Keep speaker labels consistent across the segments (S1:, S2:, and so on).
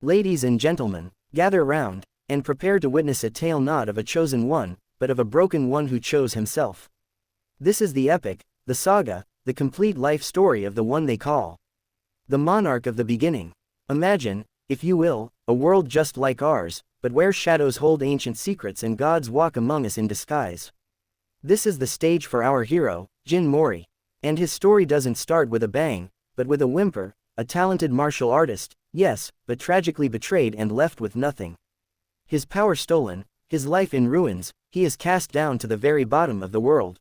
S1: Ladies and gentlemen, gather round, and prepare to witness a tale not of a chosen one, but of a broken one who chose himself. This is the epic, the saga, the complete life story of the one they call the Monarch of the Beginning. Imagine, if you will, a world just like ours, but where shadows hold ancient secrets and gods walk among us in disguise. This is the stage for our hero, Jin-Mori. And his story doesn't start with a bang, but with a whimper, a talented martial artist, yes, but tragically betrayed and left with nothing. His power stolen, his life in ruins, he is cast down to the very bottom of the world.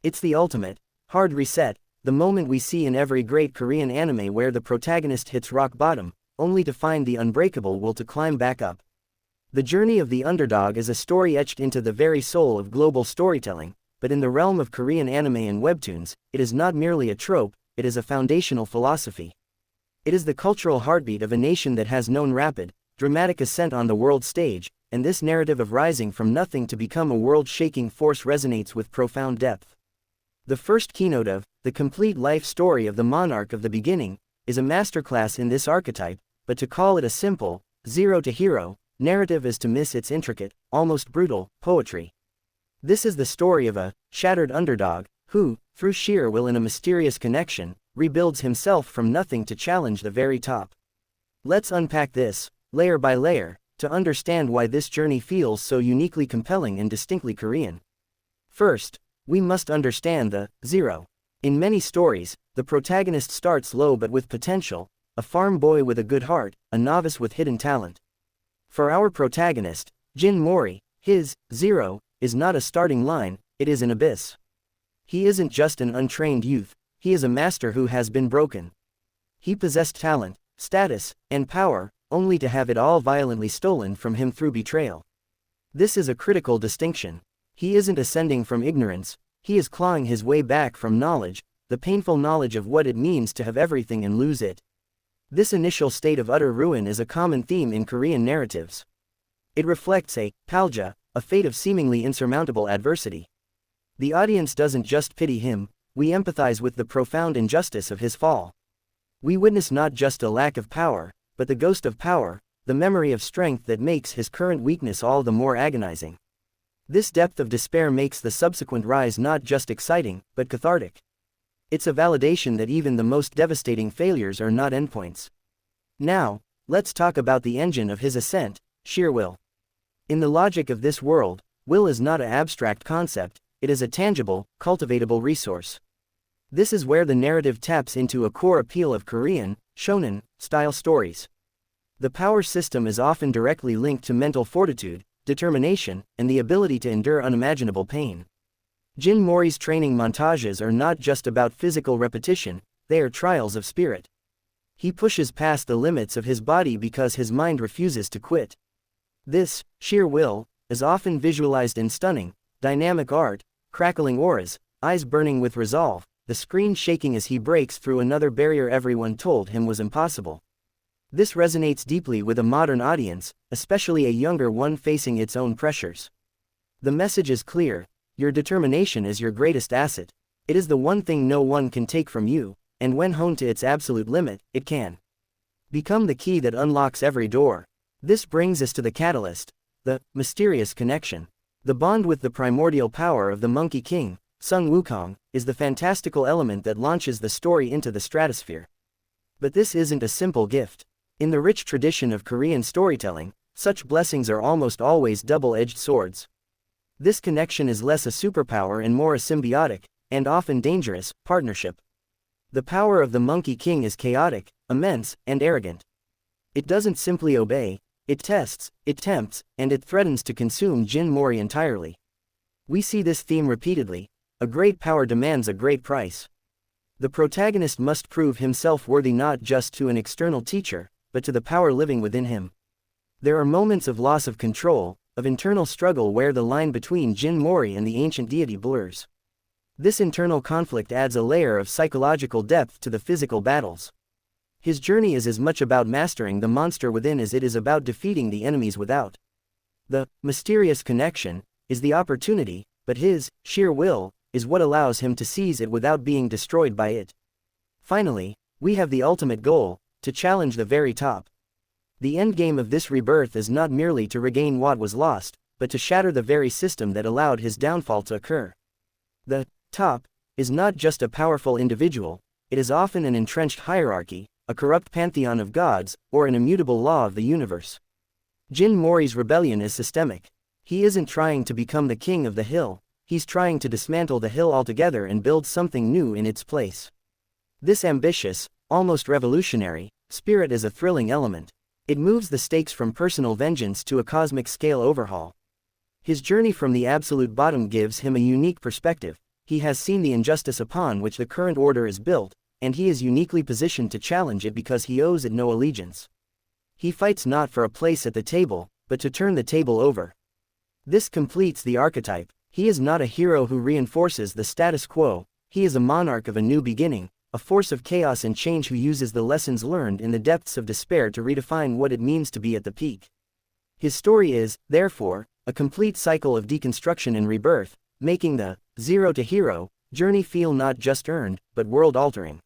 S1: It's the ultimate, hard reset, the moment we see in every great Korean anime where the protagonist hits rock bottom, only to find the unbreakable will to climb back up. The journey of the underdog is a story etched into the very soul of global storytelling, but in the realm of Korean anime and webtoons, it is not merely a trope, it is a foundational philosophy. It is the cultural heartbeat of a nation that has known rapid, dramatic ascent on the world stage, and this narrative of rising from nothing to become a world-shaking force resonates with profound depth. The first keynote of the complete life story of the Monarch of the Beginning is a masterclass in this archetype, but to call it a simple, zero to hero narrative is to miss its intricate, almost brutal, poetry. This is the story of a shattered underdog who, through sheer will and a mysterious connection, rebuilds himself from nothing to challenge the very top. Let's unpack this, layer by layer, to understand why this journey feels so uniquely compelling and distinctly Korean. First, we must understand the zero. In many stories, the protagonist starts low but with potential, a farm boy with a good heart, a novice with hidden talent. For our protagonist, Jin-Mori, his zero is not a starting line, it is an abyss. He isn't just an untrained youth, he is a master who has been broken. He possessed talent, status, and power, only to have it all violently stolen from him through betrayal. This is a critical distinction. He isn't ascending from ignorance, he is clawing his way back from knowledge, the painful knowledge of what it means to have everything and lose it. This initial state of utter ruin is a common theme in Korean narratives. It reflects a palja, a fate of seemingly insurmountable adversity. The audience doesn't just pity him, we empathize with the profound injustice of his fall. We witness not just a lack of power, but the ghost of power, the memory of strength that makes his current weakness all the more agonizing. This depth of despair makes the subsequent rise not just exciting, but cathartic. It's a validation that even the most devastating failures are not endpoints. Now, let's talk about the engine of his ascent, sheer will. In the logic of this world, will is not an abstract concept, it is a tangible, cultivatable resource. This is where the narrative taps into a core appeal of Korean, shonen-style stories. The power system is often directly linked to mental fortitude, determination, and the ability to endure unimaginable pain. Jin-Mori's training montages are not just about physical repetition, they are trials of spirit. He pushes past the limits of his body because his mind refuses to quit. This sheer will is often visualized in stunning, dynamic art, crackling auras, eyes burning with resolve, the screen shaking as he breaks through another barrier everyone told him was impossible. This resonates deeply with a modern audience, especially a younger one facing its own pressures. The message is clear, your determination is your greatest asset. It is the one thing no one can take from you, and when honed to its absolute limit, it can become the key that unlocks every door. This brings us to the catalyst, the mysterious connection. The bond with the primordial power of the Monkey King, Sung Wukong, is the fantastical element that launches the story into the stratosphere. But this isn't a simple gift. In the rich tradition of Korean storytelling, such blessings are almost always double-edged swords. This connection is less a superpower and more a symbiotic, and often dangerous, partnership. The power of the Monkey King is chaotic, immense, and arrogant. It doesn't simply obey, it tests, it tempts, and it threatens to consume Jin-Mori entirely. We see this theme repeatedly. A great power demands a great price. The protagonist must prove himself worthy not just to an external teacher, but to the power living within him. There are moments of loss of control, of internal struggle where the line between Jin-Mori and the ancient deity blurs. This internal conflict adds a layer of psychological depth to the physical battles. His journey is as much about mastering the monster within as it is about defeating the enemies without. The mysterious connection is the opportunity, but his sheer will is what allows him to seize it without being destroyed by it. Finally, we have the ultimate goal, to challenge the very top. The endgame of this rebirth is not merely to regain what was lost, but to shatter the very system that allowed his downfall to occur. The top is not just a powerful individual, it is often an entrenched hierarchy, a corrupt pantheon of gods, or an immutable law of the universe. Jin-Mori's rebellion is systemic. He isn't trying to become the king of the hill, he's trying to dismantle the hill altogether and build something new in its place. This ambitious, almost revolutionary, spirit is a thrilling element. It moves the stakes from personal vengeance to a cosmic-scale overhaul. His journey from the absolute bottom gives him a unique perspective. He has seen the injustice upon which the current order is built, and he is uniquely positioned to challenge it because he owes it no allegiance. He fights not for a place at the table, but to turn the table over. This completes the archetype. He is not a hero who reinforces the status quo, he is a monarch of a new beginning, a force of chaos and change who uses the lessons learned in the depths of despair to redefine what it means to be at the peak. His story is, therefore, a complete cycle of deconstruction and rebirth, making the zero to hero journey feel not just earned, but world-altering.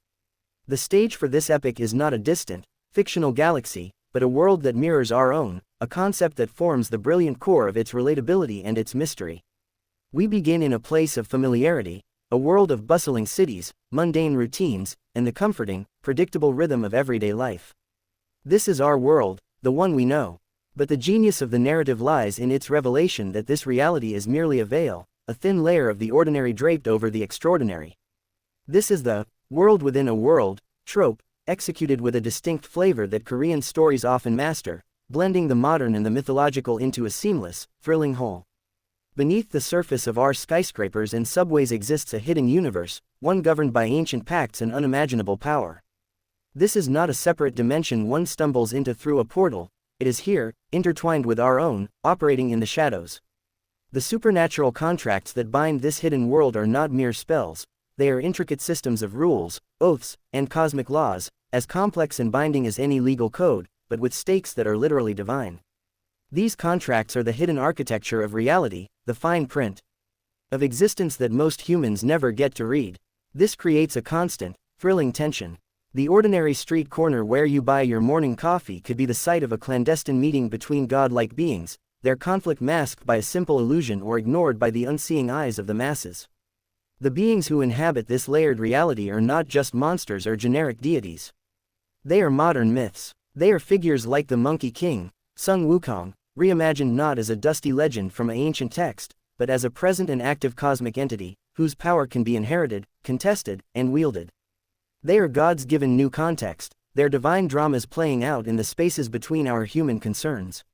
S1: The stage for this epic is not a distant, fictional galaxy, but a world that mirrors our own, a concept that forms the brilliant core of its relatability and its mystery. We begin in a place of familiarity, a world of bustling cities, mundane routines, and the comforting, predictable rhythm of everyday life. This is our world, the one we know. But the genius of the narrative lies in its revelation that this reality is merely a veil, a thin layer of the ordinary draped over the extraordinary. This is the world within a world trope, executed with a distinct flavor that Korean stories often master, blending the modern and the mythological into a seamless, thrilling whole. Beneath the surface of our skyscrapers and subways exists a hidden universe, one governed by ancient pacts and unimaginable power. This is not a separate dimension one stumbles into through a portal, it is here, intertwined with our own, operating in the shadows. The supernatural contracts that bind this hidden world are not mere spells, they are intricate systems of rules, oaths, and cosmic laws, as complex and binding as any legal code, but with stakes that are literally divine. These contracts are the hidden architecture of reality, the fine print of existence that most humans never get to read. This creates a constant, thrilling tension. The ordinary street corner where you buy your morning coffee could be the site of a clandestine meeting between godlike beings, their conflict masked by a simple illusion or ignored by the unseeing eyes of the masses. The beings who inhabit this layered reality are not just monsters or generic deities. They are modern myths. They are figures like the Monkey King, sung Wukong, reimagined not as a dusty legend from an ancient text, but as a present and active cosmic entity, whose power can be inherited, contested, and wielded. They are gods given new context, their divine dramas playing out in the spaces between our human concerns.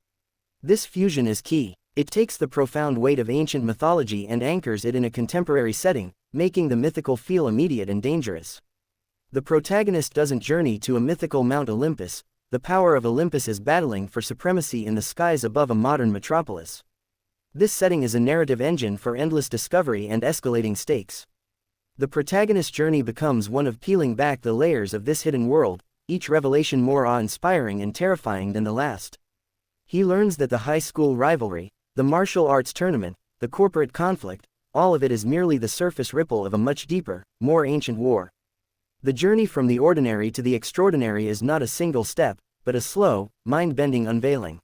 S1: This fusion is key. It takes the profound weight of ancient mythology and anchors it in a contemporary setting, making the mythical feel immediate and dangerous. The protagonist doesn't journey to a mythical Mount Olympus, the power of Olympus is battling for supremacy in the skies above a modern metropolis. This setting is a narrative engine for endless discovery and escalating stakes. The protagonist's journey becomes one of peeling back the layers of this hidden world, each revelation more awe-inspiring and terrifying than the last. He learns that the high school rivalry, the martial arts tournament, the corporate conflict, all of it is merely the surface ripple of a much deeper, more ancient war. The journey from the ordinary to the extraordinary is not a single step, but a slow, mind-bending unveiling.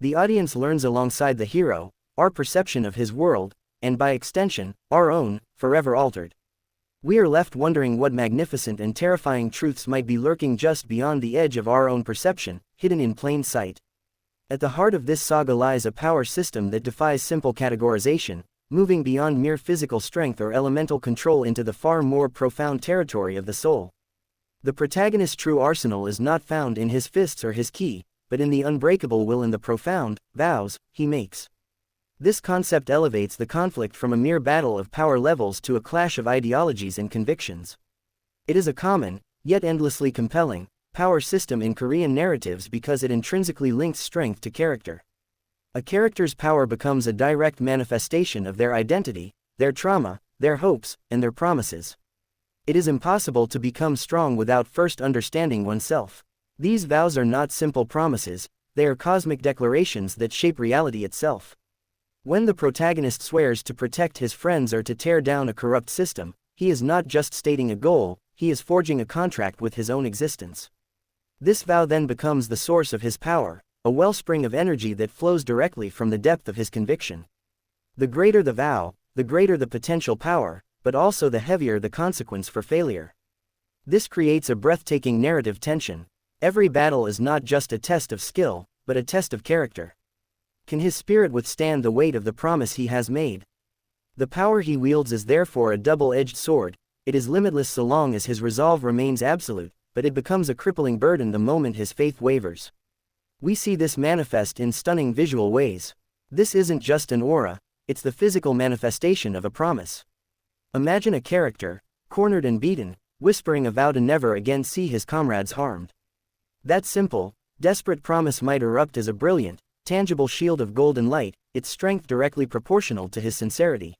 S1: The audience learns alongside the hero, our perception of his world, and by extension, our own, forever altered. We are left wondering what magnificent and terrifying truths might be lurking just beyond the edge of our own perception, hidden in plain sight. At the heart of this saga lies a power system that defies simple categorization, moving beyond mere physical strength or elemental control into the far more profound territory of the soul. The protagonist's true arsenal is not found in his fists or his ki, but in the unbreakable will and the profound vows he makes. This concept elevates the conflict from a mere battle of power levels to a clash of ideologies and convictions. It is a common, yet endlessly compelling, power system in Korean narratives because it intrinsically links strength to character. A character's power becomes a direct manifestation of their identity, their trauma, their hopes, and their promises. It is impossible to become strong without first understanding oneself. These vows are not simple promises, they are cosmic declarations that shape reality itself. When the protagonist swears to protect his friends or to tear down a corrupt system, he is not just stating a goal, he is forging a contract with his own existence. This vow then becomes the source of his power, a wellspring of energy that flows directly from the depth of his conviction. The greater the vow, the greater the potential power, but also the heavier the consequence for failure. This creates a breathtaking narrative tension. Every battle is not just a test of skill, but a test of character. Can his spirit withstand the weight of the promise he has made? The power he wields is therefore a double-edged sword. It is limitless so long as his resolve remains absolute, but it becomes a crippling burden the moment his faith wavers. We see this manifest in stunning visual ways. This isn't just an aura, it's the physical manifestation of a promise. Imagine a character, cornered and beaten, whispering a vow to never again see his comrades harmed. That simple, desperate promise might erupt as a brilliant, tangible shield of golden light, its strength directly proportional to his sincerity.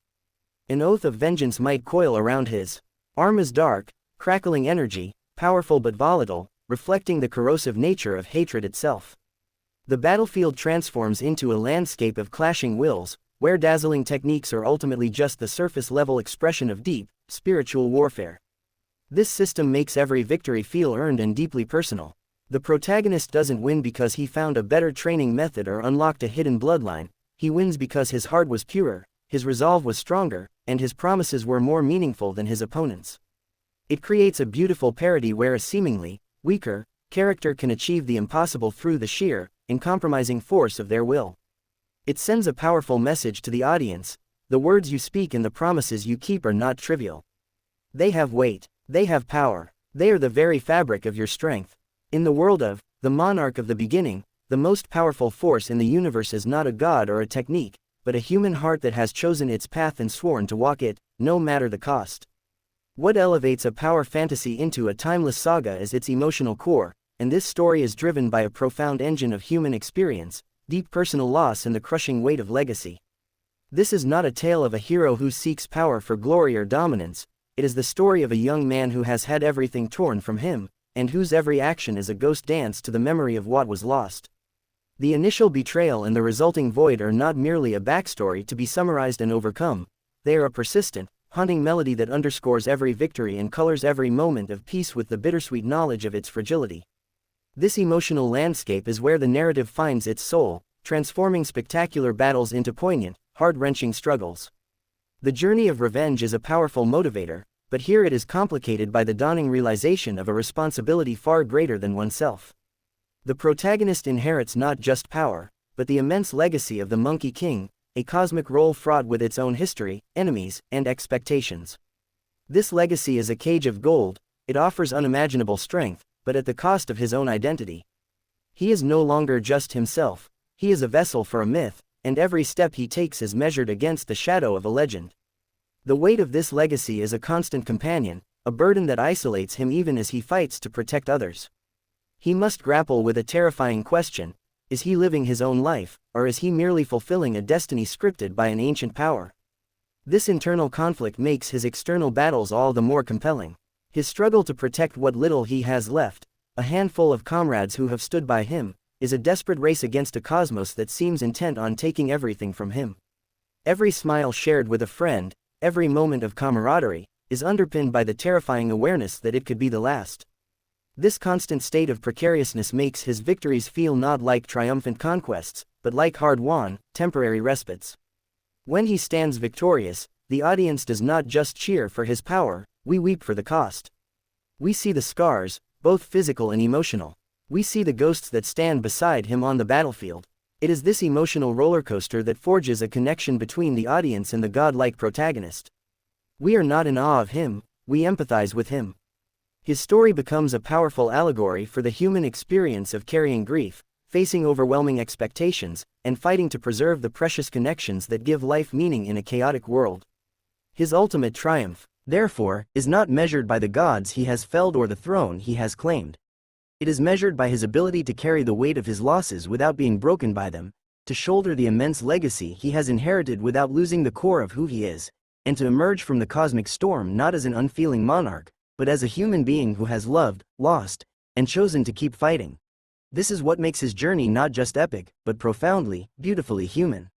S1: An oath of vengeance might coil around his arm as dark, crackling energy, powerful but volatile, reflecting the corrosive nature of hatred itself. The battlefield transforms into a landscape of clashing wills, where dazzling techniques are ultimately just the surface-level expression of deep, spiritual warfare. This system makes every victory feel earned and deeply personal. The protagonist doesn't win because he found a better training method or unlocked a hidden bloodline. He wins because his heart was purer, his resolve was stronger, and his promises were more meaningful than his opponents. It creates a beautiful parody where a seemingly weaker character can achieve the impossible through the sheer, uncompromising force of their will. It sends a powerful message to the audience: the words you speak and the promises you keep are not trivial. They have weight, they have power, they are the very fabric of your strength. In the world of the Monarch of the beginning, the most powerful force in the universe is not a god or a technique, but a human heart that has chosen its path and sworn to walk it, no matter the cost. What elevates a power fantasy into a timeless saga is its emotional core, and this story is driven by a profound engine of human experience, deep personal loss and the crushing weight of legacy. This is not a tale of a hero who seeks power for glory or dominance. It is the story of a young man who has had everything torn from him, and whose every action is a ghost dance to the memory of what was lost. The initial betrayal and the resulting void are not merely a backstory to be summarized and overcome. They are a persistent, haunting melody that underscores every victory and colors every moment of peace with the bittersweet knowledge of its fragility. This emotional landscape is where the narrative finds its soul, transforming spectacular battles into poignant, heart-wrenching struggles. The journey of revenge is a powerful motivator, but here it is complicated by the dawning realization of a responsibility far greater than oneself. The protagonist inherits not just power, but the immense legacy of the Monkey King, a cosmic role fraught with its own history, enemies, and expectations. This legacy is a cage of gold. It offers unimaginable strength, but at the cost of his own identity. He is no longer just himself, he is a vessel for a myth, and every step he takes is measured against the shadow of a legend. The weight of this legacy is a constant companion, a burden that isolates him even as he fights to protect others. He must grapple with a terrifying question: is he living his own life, or is he merely fulfilling a destiny scripted by an ancient power? This internal conflict makes his external battles all the more compelling. His struggle to protect what little he has left, a handful of comrades who have stood by him, is a desperate race against a cosmos that seems intent on taking everything from him. Every smile shared with a friend, every moment of camaraderie, is underpinned by the terrifying awareness that it could be the last. This constant state of precariousness makes his victories feel not like triumphant conquests, but like hard-won, temporary respites. When he stands victorious, the audience does not just cheer for his power, we weep for the cost. We see the scars, both physical and emotional. We see the ghosts that stand beside him on the battlefield. It is this emotional rollercoaster that forges a connection between the audience and the godlike protagonist. We are not in awe of him, we empathize with him. His story becomes a powerful allegory for the human experience of carrying grief, facing overwhelming expectations, and fighting to preserve the precious connections that give life meaning in a chaotic world. His ultimate triumph, therefore, is not measured by the gods he has felled or the throne he has claimed. It is measured by his ability to carry the weight of his losses without being broken by them, to shoulder the immense legacy he has inherited without losing the core of who he is, and to emerge from the cosmic storm not as an unfeeling monarch, but as a human being who has loved, lost, and chosen to keep fighting. This is what makes his journey not just epic, but profoundly, beautifully human.